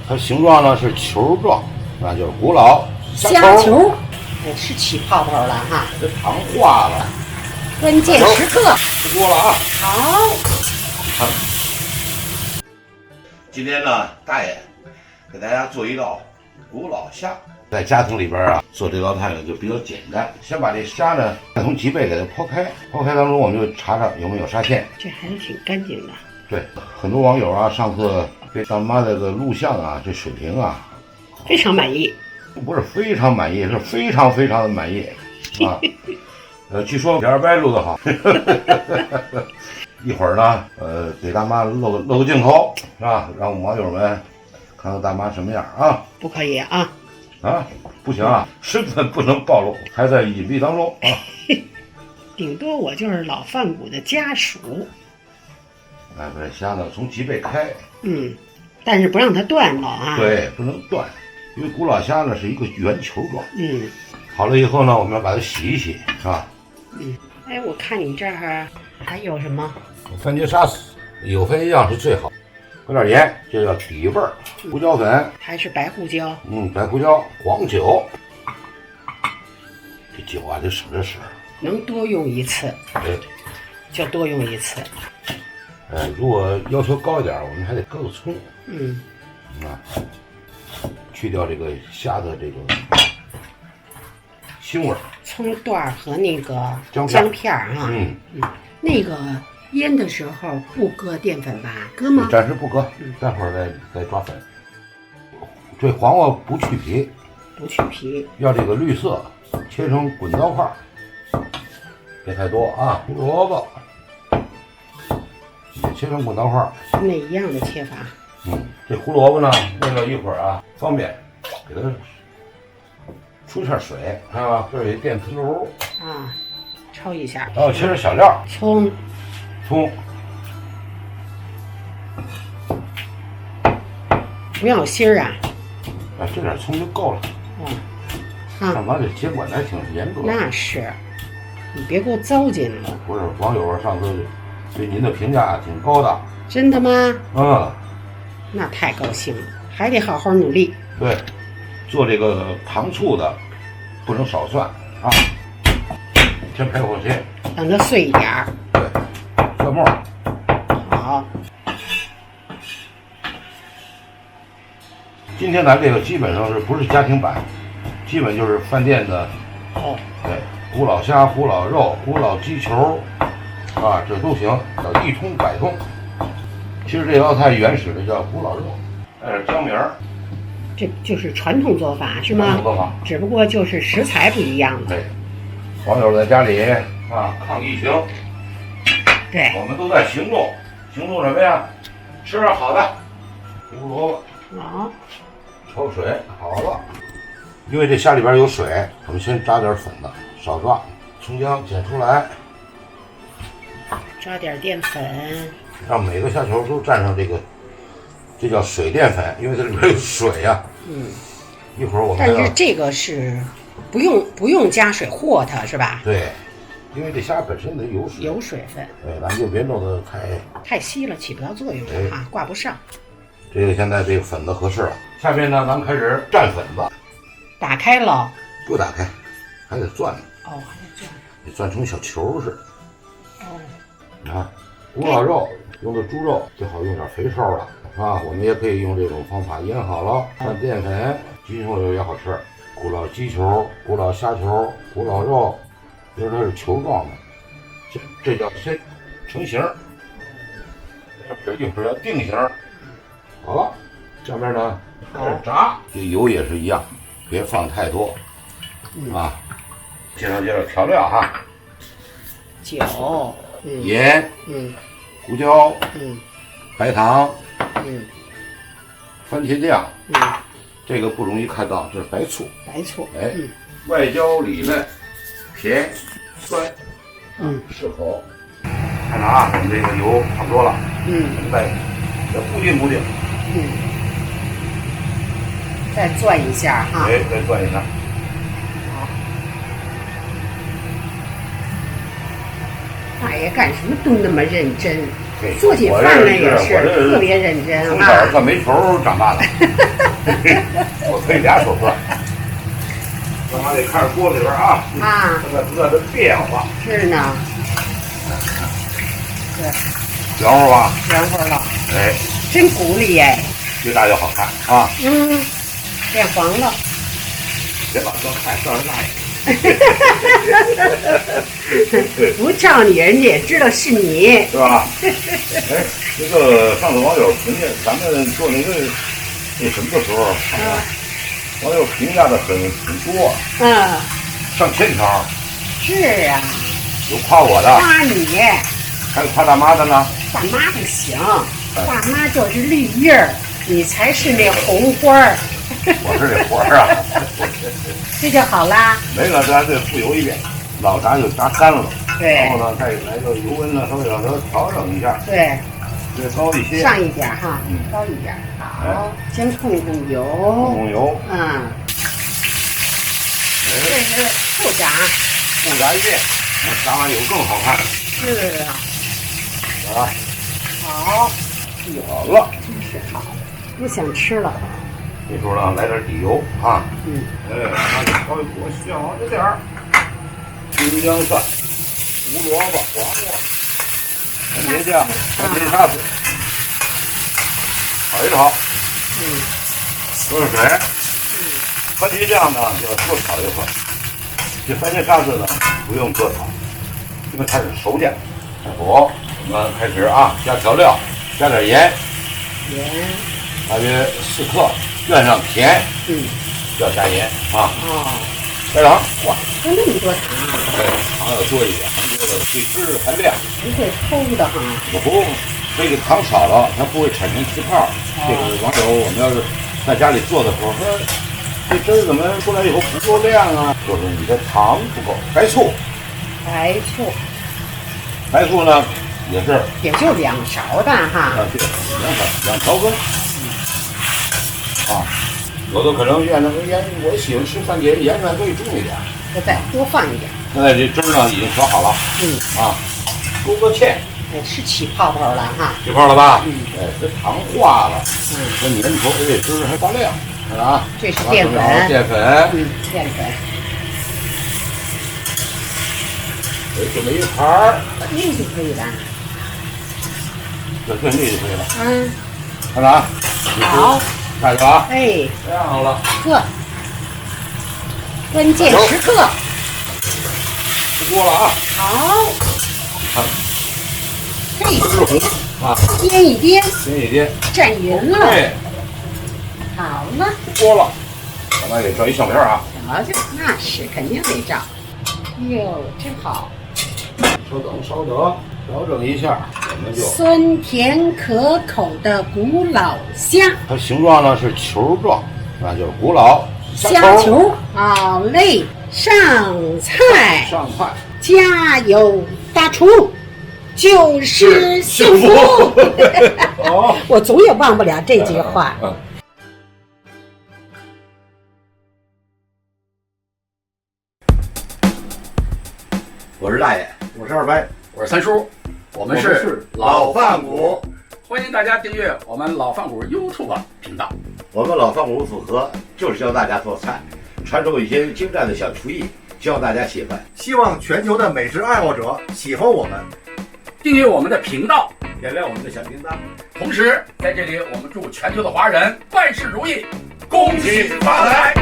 它形状呢是球状，那就是古老虾球。哎，是起泡泡了哈，这糖化了，关键时刻出锅了啊！好，今天呢，大爷给大家做一道古老虾。在家庭里边啊，做这道菜呢就比较简单。先把这虾呢从脊背给它剖开，剖开当中我们就查查有没有沙线。这还是挺干净的。对，很多网友啊上次对大妈这个录像啊这水平啊非常满意。不是非常满意，是非常非常的满意啊。据说点儿白录得好。一会儿呢，给大妈露个镜头是吧？让我们网友们看看大妈什么样啊？不可以啊！啊，不行啊，身份不能暴露，还在隐蔽当中啊。顶多我就是老饭骨的家属。哎，把这虾呢从脊背开，但是不让它断了啊。对，不能断，因为古老虾呢是一个圆球状。好了以后呢，我们要把它洗一洗，是吧？哎，我看你这儿还有什么？番茄沙司，有番茄酱是最好，搁点盐，这叫底味儿。胡椒粉还是白胡椒？白胡椒，黄酒。这酒啊，得省着使，能多用一次，对，就多用一次。如果要求高一点，我们还得搁个葱。去掉这个虾的这个腥味儿。葱段和那个姜片啊，那个腌的时候不搁淀粉吧？搁吗？暂时不搁，待会儿再抓粉。这黄瓜不去皮，不去皮，要这个绿色，切成滚刀块，别太多啊。胡萝卜也切成滚刀块，那一样的切法。这胡萝卜呢，为了一会儿啊方便，给它出一下水，看到吧？这有一电磁炉啊，焯一下。然后切成小料，葱，不要芯儿啊。这点葱就够了。干嘛这监管的还挺严格。那是，你别给我糟践了。不是，网友上次对您的评价挺高的。真的吗？那太高兴了，还得好好努力。对，做这个糖醋的不能少蒜啊。先拍火切，让它碎一点儿。对，蒜末。好。今天咱这个基本上是不是家庭版，基本就是饭店的。对，古老虾、古老肉、古老鸡球，啊，这都行，叫一通百通。其实这道菜原始的叫古老肉，带点姜名儿。这就是传统做法是吗？传统做法，只不过就是食材不一样了。对，网友在家里啊抗疫情，对，我们都在行动，行动什么呀？吃点好的，胡萝卜，焯水好了。因为这虾里边有水，我们先抓点粉的，少抓。葱姜剪出来，抓点淀粉，让每个虾球都蘸上这个，这叫水淀粉，因为它里边有水呀。一会儿我们但是这个是不用加水和它是吧？对，因为这虾本身得有水，有水分。对，咱就别弄得太稀了，起不到作用啊，挂不上。这个现在这个粉子合适了，下面呢咱们开始蘸粉子。打开了？不打开，还得攥。还得攥。得攥成小球似的。你看，古老肉用的猪肉最好用点肥瘦的，是吧？我们也可以用这种方法腌好了，蘸淀粉，鸡球也好吃。古老鸡球、古老虾球、古老肉，因为它是球状的，这叫先成型，一会儿要定型。好了，下面呢开始炸，这油也是一样，别放太多啊。介绍调料哈，酒，盐，胡椒，白糖，番茄酱，这个不容易看到，这是白醋，外焦里嫩，甜酸，适口。看着啊，我们这个油差不多了，我们再固定，再攥一下哈，再攥一下。好，大爷干什么都那么认真。做起饭来也是特别认真从小算煤球长大的，我可以俩手算。咱还得看着锅里边啊，这个变化。是呢。对。凉快吧？凉快了。哎，真鼓励哎。越大越好看啊。变黄了。别老说看照着大爷。不照你，人家也知道是你，是吧？哎，这个上次网友评价咱们做那什么的时候，网友评价的很多，上千条。是啊。有夸我的，夸你，还有夸大妈的呢。大妈不行，大妈就是绿叶儿，你才是那红花儿。我是这花儿啊。这就好啦。没了，咱得复油一遍，老炸就炸干了。对。然后呢，再来个油温呢，稍微让它调整一下。对。再高一些。上一点哈，高一点。好，先控一控油。控油。这是复炸。复炸一遍，炸完油更好看。是啊。啊。好。好了。真是好，不想吃了。这时候呢，来点底油啊。让它稍微锅小着点儿。青姜蒜、胡萝卜、黄瓜、番茄酱、番茄沙子，炒一炒。多少水？番茄酱呢，就要多炒一会儿。这番茄沙子呢，不用多炒，因为它是熟酱。我们开始啊，加调料，加点盐。大约4克。愿上甜，要加盐啊。加糖，哇，加那么多糖啊！糖要多一点，这个对汁还亮。不会齁的哈。不，这个糖少了，它不会产生气泡。这个网友我们要是在家里做的时候说，这汁怎么出来以后不够亮啊？就是你的糖不够。白醋，白醋呢也是，也就2勺吧哈。对，2调羹。有的可能愿那个盐，我喜欢吃番茄，盐分可以重一点，再多放一点。现在这汁呢已经调好了，勾个芡，是起泡泡了哈，起泡了吧？这糖化了，这粘稠，这汁还发亮，看啊，这是淀粉，淀粉，准备一盘儿，那就可以了，对，那就可以了，看着啊，好。看着啊！这样好了。关键时刻。出锅了啊！好。看，这是红啊！颠一颠。蘸匀了。好了。出锅了，咱们给照一相片啊！瞧瞧，那是肯定得照。哟，真好。稍等，调整一下，我们就酸甜可口的古老虾。它形状呢是球状，就是古老虾球。好嘞，上菜，加油，大厨就是幸福。我总也忘不了这句话。我是大爷，我是二白，我是三叔，我们是老饭骨，欢迎大家订阅我们老饭骨 YouTube 频道。我们老饭骨组合就是教大家做菜，传授一些精湛的小厨艺，教大家喜欢。希望全球的美食爱好者喜欢我们，订阅我们的频道，点亮我们的小铃铛。同时，在这里我们祝全球的华人万事如意，恭喜发财。